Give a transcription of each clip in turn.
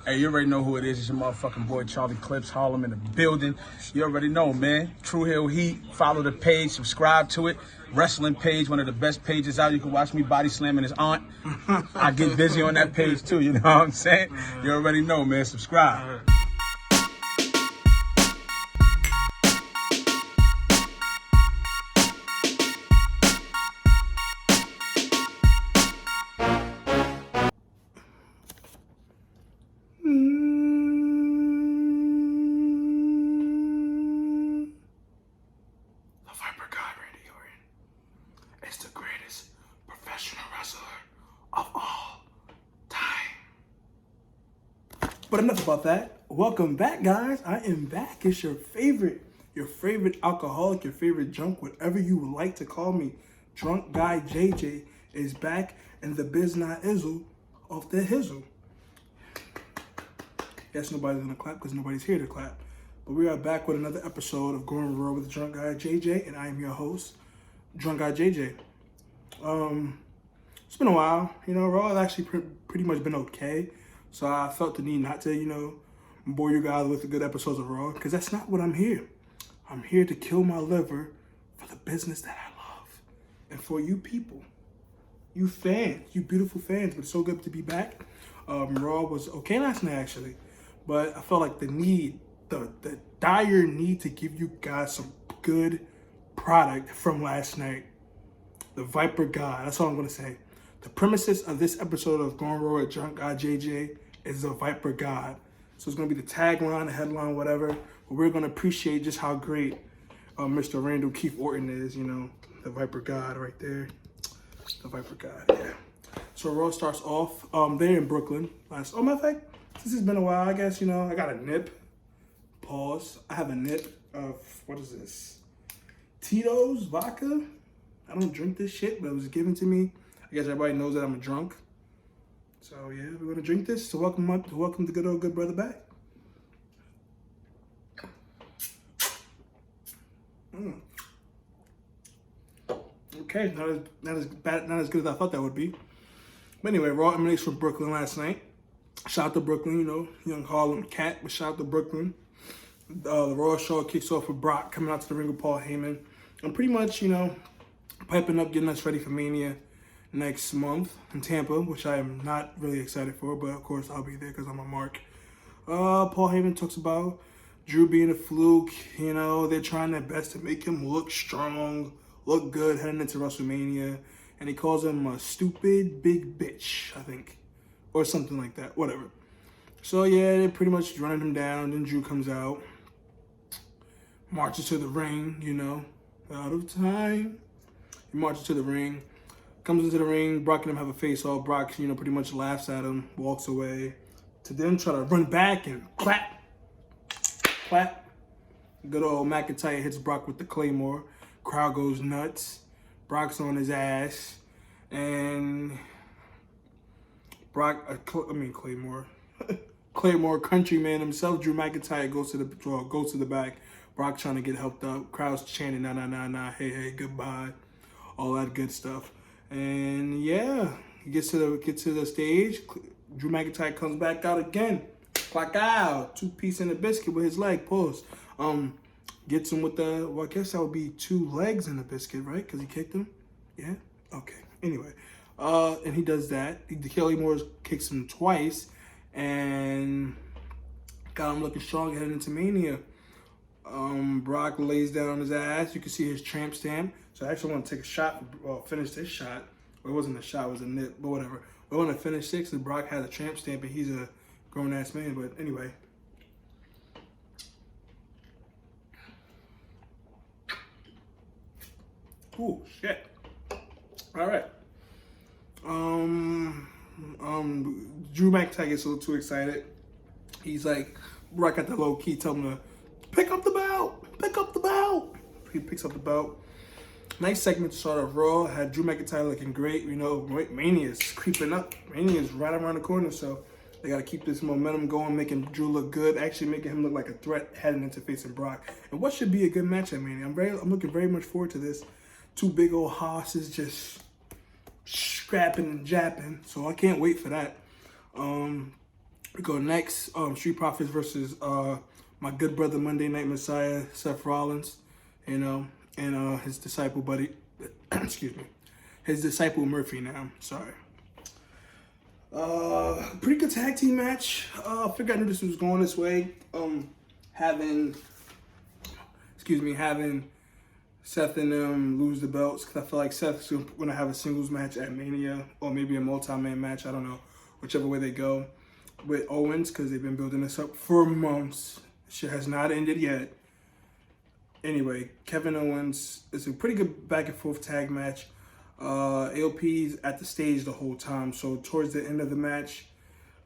Hey, you already know who it is. It's your motherfucking boy Charlie Clips, Harlem in the building. You already know, man. True Hill Heat. Follow the page, subscribe to it. Wrestling page, one of the best pages out. You can watch me body slamming his aunt. I get busy on that page too, you know what I'm saying? You already know, man. Subscribe. Is the greatest professional wrestler of all time. But enough about that. Welcome back, guys. I am back. It's your favorite alcoholic, your favorite drunk, whatever you would like to call me. Drunk guy JJ is back, and the biz not izzle off the hizzle. Guess nobody's gonna clap because nobody's here to clap. But we are back with another episode of Going Raw with Drunk Guy JJ, and I am your host, Drunk Guy JJ. It's been a while, Raw has actually pretty much been okay. So I felt the need not to, bore you guys with the good episodes of Raw, because that's not what I'm here. I'm here to kill my liver for the business that I love. And for you people, you fans, you beautiful fans, but it's so good to be back. Raw was okay last night, actually. But I felt like the dire need to give you guys some good product from last night. The Viper God, that's all I'm going to say. The premises of this episode of Going Raw with Drunk Guy JJ is the Viper God. So it's going to be the tagline, the headline, whatever. But we're going to appreciate just how great Mr. Randall Keith Orton is, the Viper God right there. The Viper God, yeah. So Raw starts off, they're in Brooklyn. Matter of fact, since it's been a while, I guess, I got a nip. Pause. I have a nip of, what is this? Tito's vodka. I don't drink this shit, but it was given to me. I guess everybody knows that I'm a drunk. So yeah, we're gonna drink this to welcome the good old good brother back. Okay, not as good as I thought that would be. But anyway, Raw emanates from Brooklyn last night. Shout out to Brooklyn, young Harlem cat, but shout out to Brooklyn. The Raw show kicks off with Brock coming out to the ring with Paul Heyman. And pretty much, piping up, getting us ready for Mania next month in Tampa, which I am not really excited for, but of course I'll be there because I'm a mark. Paul Heyman talks about Drew being a fluke. They're trying their best to make him look strong, look good heading into WrestleMania. And he calls him a stupid big bitch, I think. Or something like that, whatever. So yeah, they're pretty much running him down. Then Drew comes out, marches to the ring, out of time. He marches to the ring, comes into the ring. Brock and him have a face-off. Brock, pretty much laughs at him, walks away, to then try to run back and clap. Good old McIntyre hits Brock with the Claymore. Crowd goes nuts. Brock's on his ass, and Claymore. Claymore, countryman himself, Drew McIntyre goes to the back. Brock trying to get helped up. Crowd's chanting, nah, nah, nah, nah, hey, hey, goodbye. All that good stuff. And yeah, he gets to the stage. Drew McIntyre comes back out again. Clock out. 2-piece in the biscuit with his leg. Pause. Gets him with I guess that would be 2 legs in the biscuit, right? Because he kicked him. Yeah? Okay. Anyway. And he does that. Kelly Moore kicks him twice. And got him looking strong heading into Mania. Brock lays down on his ass. You can see his tramp stamp. So I actually want to take a shot, finish this shot. Well, it wasn't a shot, it was a nip, but whatever. I want to finish 6, and Brock has a tramp stamp, and he's a grown-ass man. But anyway. Ooh, shit. All right. Drew McIntyre gets a little too excited. He's like, Brock got the low key, tell him to pick up the belt. He picks up the belt. Nice segment to start off Raw. Had Drew McIntyre looking great. Mania is creeping up. Mania is right around the corner, so they got to keep this momentum going, making Drew look good, actually making him look like a threat heading into facing Brock. And what should be a good match at Mania? I'm looking very much forward to this. 2 big old hosses just scrapping and japping, so I can't wait for that. We go next, Street Profits versus my good brother Monday Night Messiah, Seth Rollins, you know, and his disciple buddy, excuse me, his disciple Murphy now, sorry. Pretty good tag team match. I figured I knew this was going this way. Having Seth and them lose the belts, because I feel like Seth's going to have a singles match at Mania, or maybe a multi-man match, I don't know, whichever way they go, with Owens, because they've been building this up for months. Shit has not ended yet. Anyway, Kevin Owens, it's a pretty good back and forth tag match. AOP's at the stage the whole time, so towards the end of the match,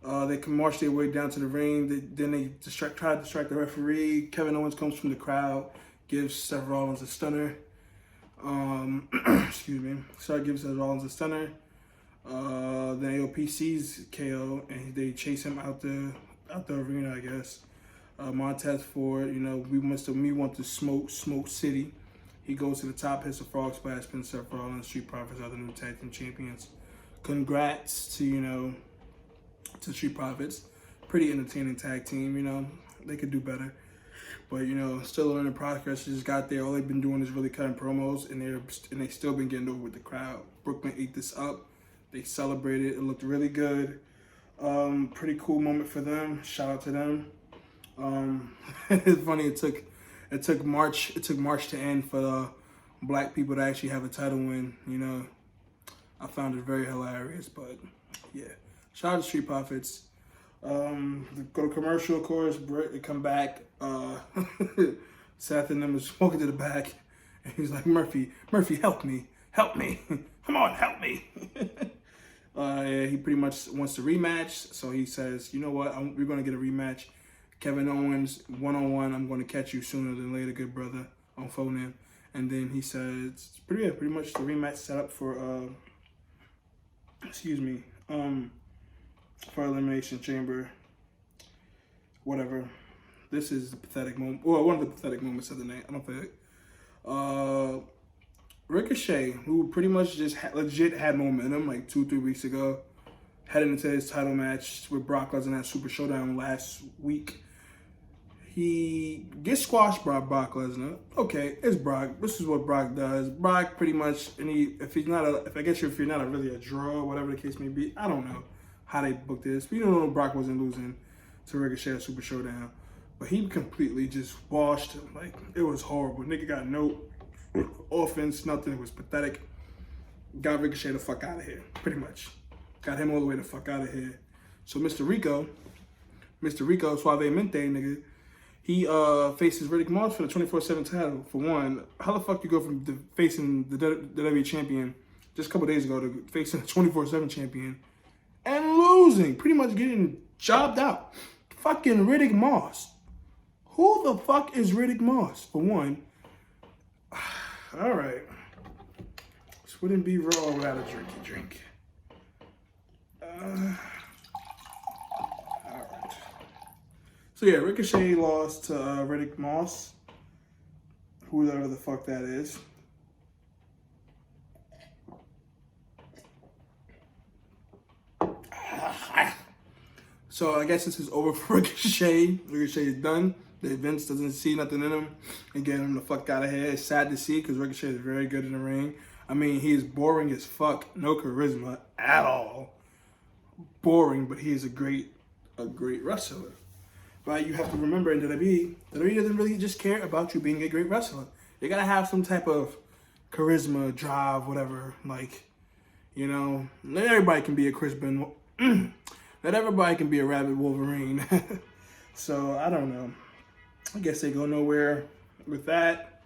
they can march their way down to the ring. Then they try to distract the referee. Kevin Owens comes from the crowd, gives Seth Rollins a stunner. Excuse me. Sorry, gives Seth Rollins a stunner. Then AOP sees KO and they chase him out the arena, I guess. Montez Ford, you know, we want to smoke City. He goes to the top, hits a frog splash, pins Seth Rollins, Street Profits are the new tag team champions. Congrats to, to Street Profits. Pretty entertaining tag team, they could do better. But, still a learning process. Just got there. All they've been doing is really cutting promos, and they still been getting over with the crowd. Brooklyn ate this up. They celebrated. It looked really good. Pretty cool moment for them. Shout out to them. It's funny. It took March to end for the black people to actually have a title win. I found it very hilarious. But yeah, shout out to Street Profits. Go to commercial, of course. Britt, they come back. Seth and them is walking to the back, and he's like, Murphy, help me, come on, help me. Yeah, he pretty much wants to rematch, so he says, you know what, we're gonna get a rematch. Kevin Owens, one-on-one, I'm gonna catch you sooner than later, good brother, on phone in. And then he says, pretty much the rematch set up for, for Elimination Chamber, whatever. This is the pathetic moment, well, one of the pathetic moments of the night, I don't think. Ricochet, who pretty much just legit had momentum like 2-3 weeks ago, heading into his title match with Brock Lesnar at Super Showdown last week. He gets squashed by Brock Lesnar. Okay, it's Brock. This is what Brock does. Brock pretty much, if you're not really a draw, whatever the case may be, I don't know how they booked this. We don't know Brock wasn't losing to Ricochet at Super Showdown. But he completely just washed him. Like, it was horrible. Nigga got no offense, nothing. It was pathetic. Got Ricochet the fuck out of here, pretty much. Got him all the way the fuck out of here. So Mr. Rico, Suavemente, nigga, he faces Riddick Moss for the 24/7 title. For one, how the fuck you go from facing the WWE champion just a couple days ago to facing the 24/7 champion and losing, pretty much getting jobbed out? Fucking Riddick Moss. Who the fuck is Riddick Moss, for one? All right. This wouldn't be Raw without a drink. All right. So yeah, Ricochet lost to Riddick Moss, whoever the fuck that is. So I guess this is over for Ricochet. Ricochet is done. The Vince doesn't see nothing in him and get him the fuck out of here. It's sad to see because Ricochet is very good in the ring. I mean, he is boring as fuck. No charisma at all. Boring, but he is a great wrestler. But you have to remember in WWE doesn't really just care about you being a great wrestler. You gotta have some type of charisma, drive, whatever. Like, not everybody can be a Chris Benoit. Not everybody can be a Rabbit Wolverine. So, I don't know. I guess they go nowhere with that.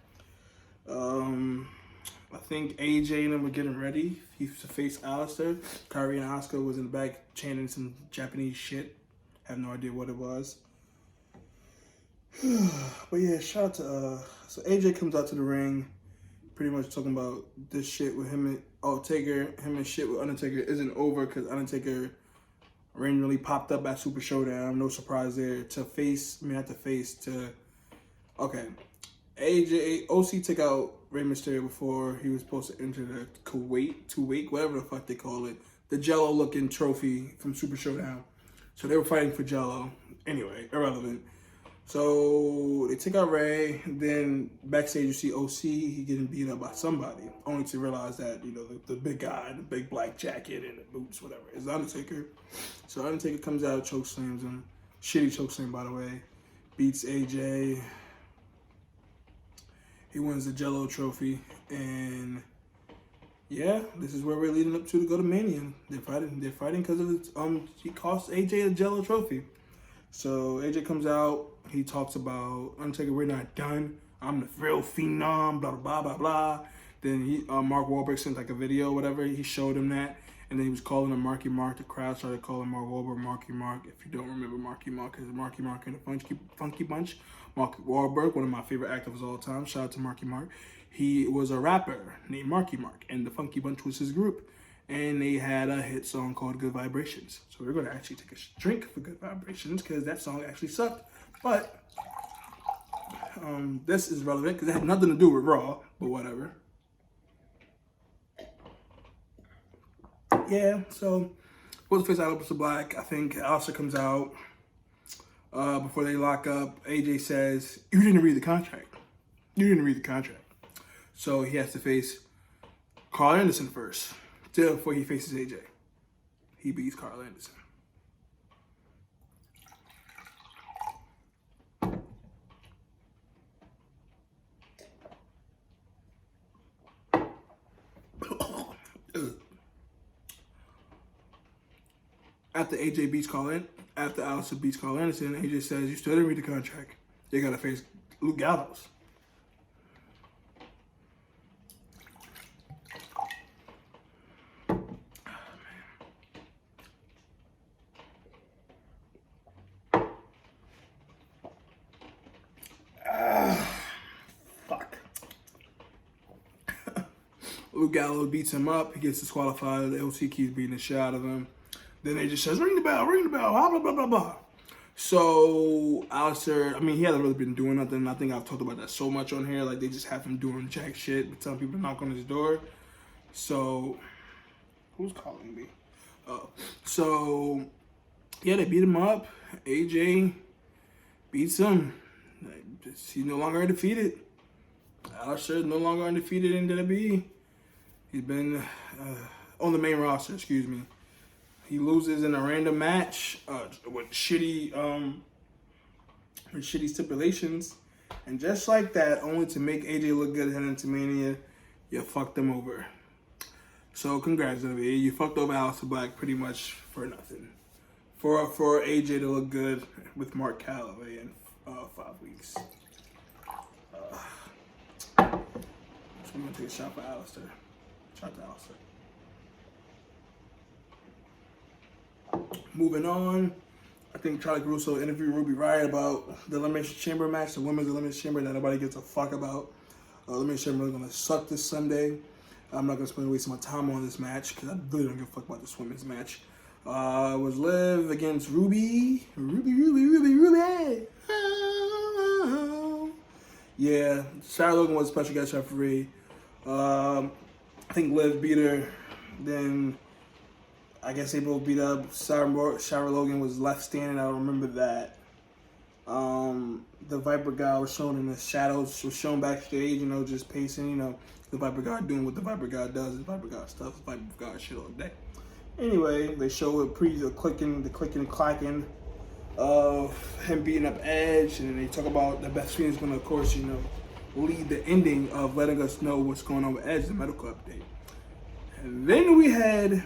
I think AJ and them were getting ready. He used to face Alistair. Kyrie and Asuka was in the back chanting some Japanese shit. Have no idea what it was. But yeah, shout out to... so AJ comes out to the ring, pretty much talking about this shit with him and Taker. Him and shit with Undertaker isn't over because Undertaker randomly popped up at Super Showdown. No surprise there. Okay. OC took out Rey Mysterio before he was supposed to enter the Kuwait, whatever the fuck they call it. The Jello looking trophy from Super Showdown. So they were fighting for Jello. Anyway, irrelevant. So they take out Ray. Then backstage you see OC. He getting beat up by somebody. Only to realize that, you know, the big guy, the big black jacket and the boots, whatever, is the Undertaker. So Undertaker comes out, chokeslams him. Shitty chokeslam, by the way. Beats AJ. He wins the Jello trophy. And yeah, this is where we're leading up to go to Mania. They're fighting because of he cost AJ a Jello trophy. So AJ comes out. He talks about Undertaker, we're not done. I'm the real phenom. Blah blah blah blah. Then Mark Wahlberg sent like a video, whatever. He showed him that, and then he was calling him Marky Mark. The crowd started calling Mark Wahlberg Marky Mark. If you don't remember Marky Mark, is Marky Mark and the Funky Bunch. Mark Wahlberg, one of my favorite actors of all time. Shout out to Marky Mark. He was a rapper named Marky Mark, and the Funky Bunch was his group. And they had a hit song called Good Vibrations. So we're going to actually take a drink for Good Vibrations because that song actually sucked. But this is relevant because it had nothing to do with Raw, but whatever. Yeah, so what's the face out of Black? I think Alistair comes out before they lock up. AJ says, you didn't read the contract. You didn't read the contract. So he has to face Carl Anderson first, before he faces AJ. He beats Carl Anderson. After AJ beats after Alistair beats Carl Anderson, AJ says, you still didn't read the contract. You gotta face Luke Gallows. Luke Gallows beats him up. He gets disqualified. The LC keeps beating the shit out of him. Then they just says, ring the bell, blah, blah, blah, blah, blah. So, Alistair, I mean, he hasn't really been doing nothing. I think I've talked about that so much on here. Like, they just have him doing jack shit, but telling people to knock on his door. So, who's calling me? So, yeah, they beat him up. AJ beats him. He's no longer undefeated. Alistair is no longer undefeated in WWE. He's been on the main roster, excuse me. He loses in a random match with shitty stipulations. And just like that, only to make AJ look good heading into Mania, you fucked him over. So congrats, WWE. You fucked over Alistair Black pretty much for nothing. For AJ to look good with Mark Calloway in 5 weeks. So I'm going to take a shot for Alistair. Shout out to Alistair. Moving on, I think Charlie Caruso interviewed Ruby Riott about the Elimination Chamber match, the women's Elimination Chamber that nobody gives a fuck about. Elimination Chamber is going to suck this Sunday. I'm not going to waste my time on this match because I really don't give a fuck about this women's match. It was Liv against Ruby. Ruby. Yeah, Sarah Logan was a special guest referee. I think Liv beat her. Then I guess they both beat up. Sarah Logan was left standing. I don't remember that. The Viper guy was shown in the shadows. Was shown backstage, you know, just pacing. You know, the Viper guy doing what the Viper guy does. The Viper guy stuff. The Viper guy shit all day. Anyway, they show the clicking and clacking of him beating up Edge, and then they talk about the Beth Phoenix going to, of course, you know, lead the ending of letting us know what's going on with Edge, the medical update. And then we had,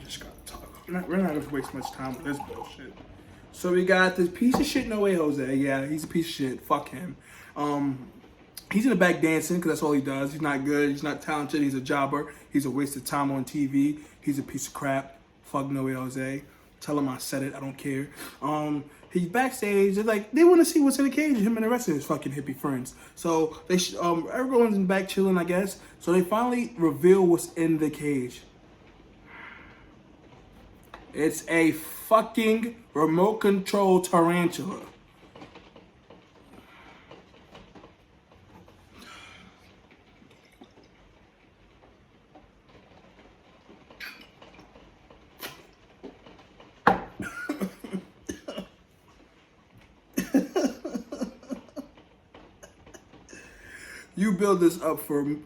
just gotta talk. We're not gonna waste much time with this bullshit. So we got this piece of shit, No Way Jose. Yeah, he's a piece of shit. Fuck him. He's in the back dancing because that's all he does. He's not good. He's not talented. He's a jobber. He's a waste of time on TV. He's a piece of crap. Fuck No Way Jose. Tell him I said it. I don't care. He's backstage. They're like, they want to see what's in the cage. Him and the rest of his fucking hippie friends. So they, everyone's in the back chilling, I guess. So they finally reveal what's in the cage. It's a fucking remote control tarantula. You build this up for,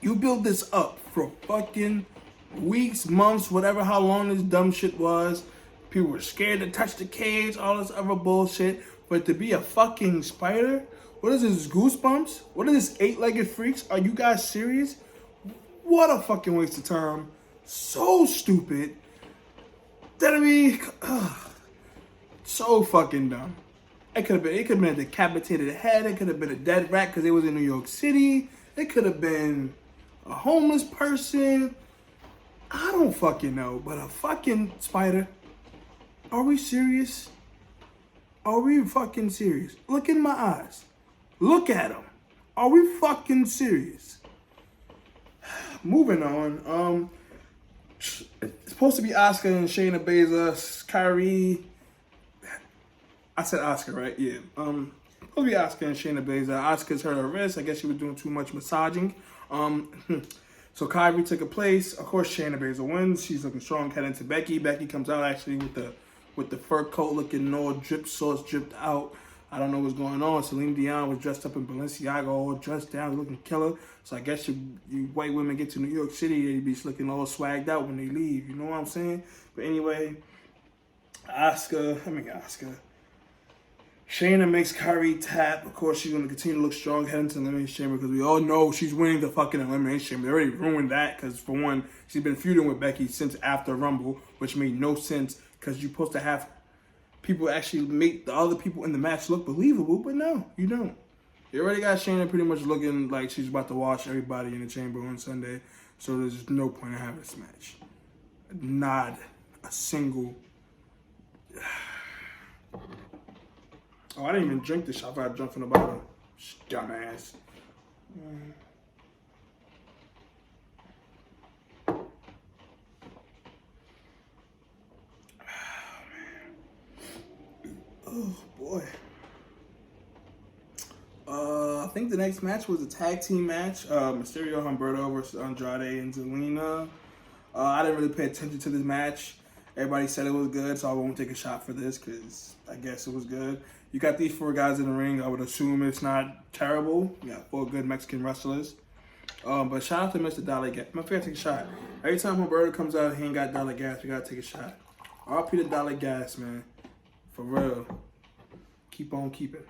you build this up for fucking weeks, months, whatever, how long this dumb shit was. People were scared to touch the cage, all this other bullshit. But to be a fucking spider? What is this, Goosebumps? What is this, 8-legged freaks? Are you guys serious? What a fucking waste of time. So stupid. So fucking dumb. It could have been a decapitated head. It could have been a dead rat because it was in New York City. It could have been a homeless person. I don't fucking know. But a fucking spider. Are we serious? Are we fucking serious? Look in my eyes. Look at them. Are we fucking serious? Moving on. It's supposed to be Asuka and Shayna Baszler, Kyrie. I said Asuka, right? Yeah. Supposed to be Asuka and Shayna Baszler. Asuka's hurt her wrist. I guess she was doing too much massaging. So Kyrie took a place. Of course, Shayna Baszler wins. She's looking strong heading to Becky. Becky comes out actually with the fur coat looking all sauce dripped out. I don't know what's going on. Celine Dion was dressed up in Balenciaga, all dressed down, looking killer. So I guess you white women get to New York City, they be looking all swagged out when they leave. You know what I'm saying? But anyway, Asuka. Shayna makes Kyrie tap. Of course, she's going to continue to look strong heading to the Elimination Chamber because we all know she's winning the fucking Elimination Chamber. They already ruined that because, for one, she's been feuding with Becky since after Rumble, which made no sense because you're supposed to have people actually make the other people in the match look believable, but no, you don't. You already got Shayna pretty much looking like she's about to wash everybody in the chamber on Sunday, so there's just no point in having this match. Not a single... Oh, I didn't even drink this shot. I thought I drank from the bottom. Dumbass. Oh, boy. I think the next match was a tag team match. Mysterio, Humberto versus Andrade and Zelina. I didn't really pay attention to this match. Everybody said it was good, so I won't take a shot for this because I guess it was good. You got these 4 guys in the ring. I would assume it's not terrible. You got 4 good Mexican wrestlers. But shout out to Mr. Dollar Gas. My favorite take a shot. Every time Humberto comes out, he ain't got Dollar Gas. We got to take a shot. RP the Dollar Gas, man. For real. Keep on keeping.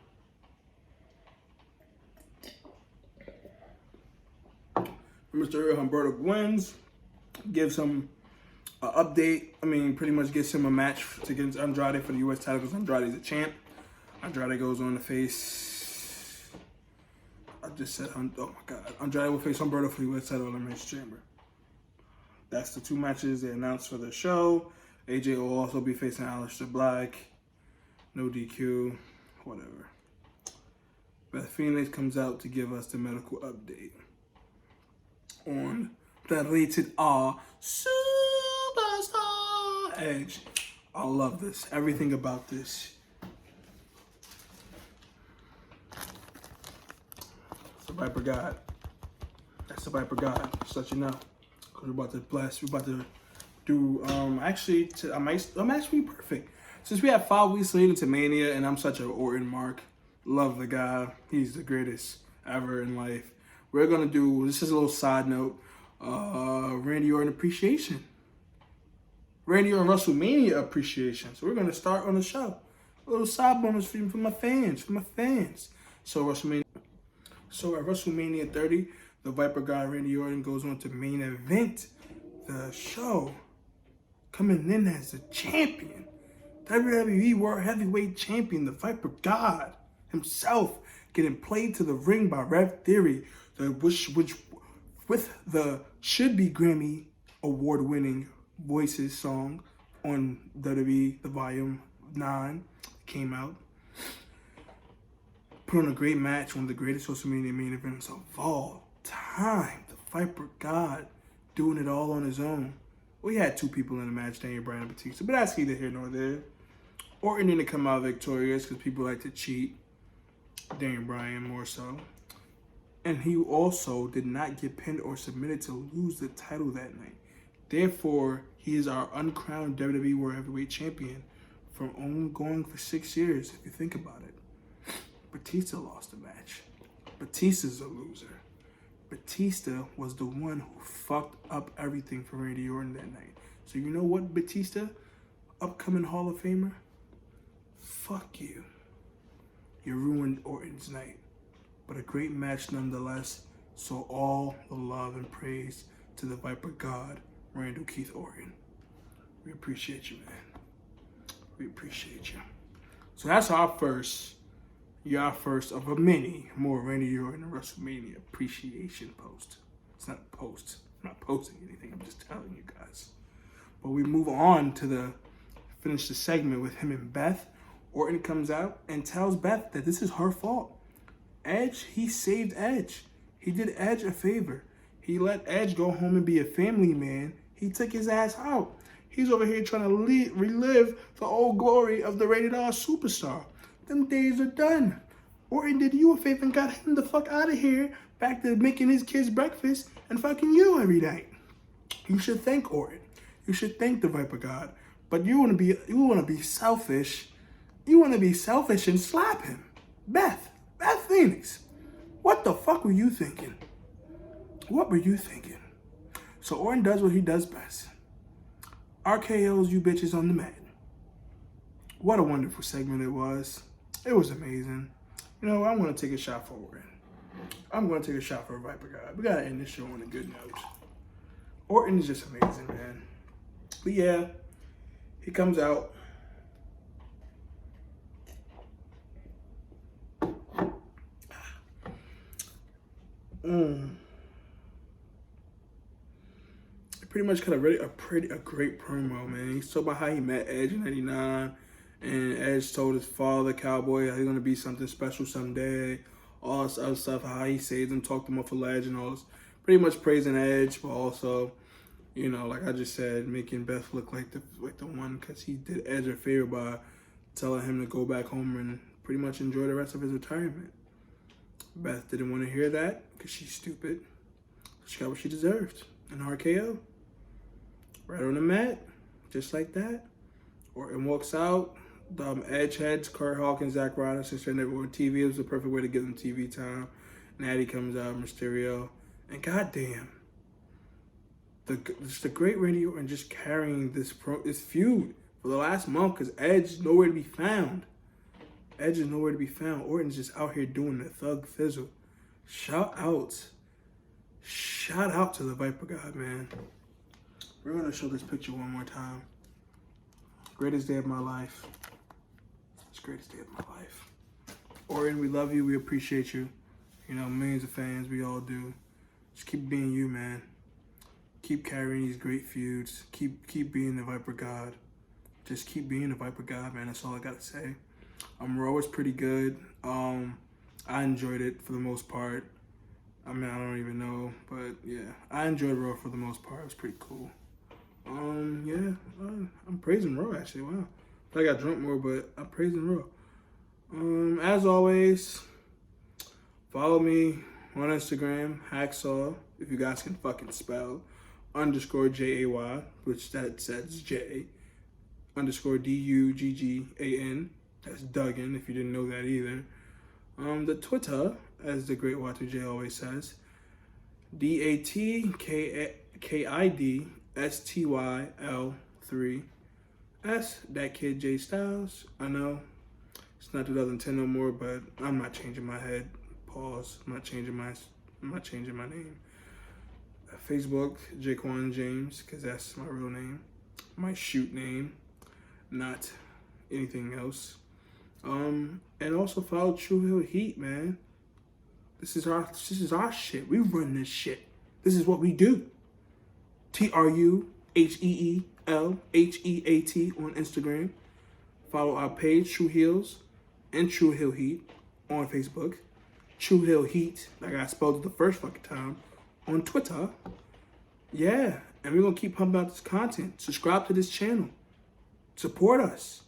Mr. Humberto wins. Gives him an update. I mean, pretty much gets him a match against Andrade for the U.S. title because Andrade's a champ. Andrade goes on to face... I just said, oh my God. Andrade will face Humberto for the U.S. title Elimination Chamber. That's the 2 matches they announced for the show. AJ will also be facing Aleister Black. No DQ. Whatever. Beth Phoenix comes out to give us the medical update on the rated R Superstar Edge. I love this. Everything about this. It's the Viper God. That's the Viper God. Just let you know. Cause we're about to blast. We're about to do. I'm actually perfect. Since we have 5 weeks leading to Mania, and I'm such an Orton mark. Love the guy. He's the greatest ever in life. We're gonna do. This is a little side note. Randy Orton appreciation. Randy Orton WrestleMania appreciation. So we're gonna start on the show. A little side bonus for my fans. So at WrestleMania 30, the Viper guy Randy Orton goes on to main event the show, coming in as the champion, WWE World Heavyweight Champion, the Viper God himself, getting played to the ring by Rev Theory, which with the should-be Grammy award-winning Voices song on WWE, the Volume 9, came out. Put on a great match, one of the greatest WrestleMania main events of all time. The Viper God doing it all on his own. We had 2 people in the match, Daniel Bryan and Batista, but that's neither here nor there. Orton didn't come out victorious because people like to cheat. Daniel Bryan more so. And he also did not get pinned or submitted to lose the title that night. Therefore, he is our uncrowned WWE World Heavyweight Champion from ongoing for 6 years, if you think about it. Batista lost the match. Batista's a loser. Batista was the one who fucked up everything for Randy Orton that night. So you know what, Batista, upcoming Hall of Famer? Fuck you. You ruined Orton's night. But a great match nonetheless. So all the love and praise to the Viper God, Randall Keith Orton. We appreciate you, man. We appreciate you. So that's our first of a many more Randy Orton WrestleMania appreciation post. It's not a post. I'm not posting anything. I'm just telling you guys. But we move on to finish the segment with him and Beth. Orton comes out and tells Beth that this is her fault. Edge, he saved Edge. He did Edge a favor. He let Edge go home and be a family man. He took his ass out. He's over here trying to relive the old glory of the rated R superstar. Them days are done. Orton did you a favor and got him the fuck out of here, back to making his kids breakfast and fucking you every night. You should thank Orton. You should thank the Viper God. But you want to be selfish. You want to be selfish and slap him. Beth Phoenix. What the fuck were you thinking? What were you thinking? So Orton does what he does best. RKO's you bitches on the mat. What a wonderful segment it was. It was amazing. You know, I want to take a shot for Orton. I'm going to take a shot for Viper God. We got to end this show on a good note. Orton is just amazing, man. But yeah, he comes out. Pretty much cut a great promo, man. He talked about how he met Edge in '99, and Edge told his father, Cowboy, he's gonna be something special someday. All this other stuff, how he saved him, talked him off a ledge, and all this. Pretty much praising Edge, but also, you know, like I just said, making Beth look like the one, because he did Edge a favor by telling him to go back home and pretty much enjoy the rest of his retirement. Beth didn't want to hear that because she's stupid. She got what she deserved. An RKO. Right on the mat. Just like that. Orton walks out. Edge heads Kurt Hawkins, Zack Ryder, since they're never on TV. It was the perfect way to give them TV time. Natty comes out, Mysterio. And goddamn. The great Randy Orton just carrying this feud for the last month because Edge is nowhere to be found. Edge is nowhere to be found. Orton's just out here doing the thug fizzle. Shout out to the Viper God, man. We're going to show this picture one more time. Greatest day of my life. It's the greatest day of my life. Orton, we love you. We appreciate you. You know, millions of fans. We all do. Just keep being you, man. Keep carrying these great feuds. Keep being the Viper God. Just keep being the Viper God, man. That's all I got to say. Raw was pretty good. I enjoyed it for the most part. I mean, I don't even know, but yeah, I enjoyed Raw for the most part. It was pretty cool. Yeah, I'm praising Raw actually. Wow, I got drunk more, but I'm praising Raw. As always, follow me on Instagram, Hacksaw, if you guys can fucking spell, _JAY, which that says J, _DUGGAN. That's Duggan, if you didn't know that either. The Twitter, as the great Y2J always says, DATKIDSTYL3. That kid J Styles. I know it's not 2010 no more, but I'm not changing my head. Pause. I'm not changing my name. Facebook, Jaquan James, because that's my real name. My shoot name, not anything else. And also follow True Hill Heat, man. This is our shit. We run this shit. This is what we do. TruheelHeat on Instagram. Follow our page, True Heels, and True Hill Heat on Facebook. True Hill Heat, like I spelled it the first fucking time, on Twitter. Yeah, and we're gonna keep pumping out this content. Subscribe to this channel. Support us.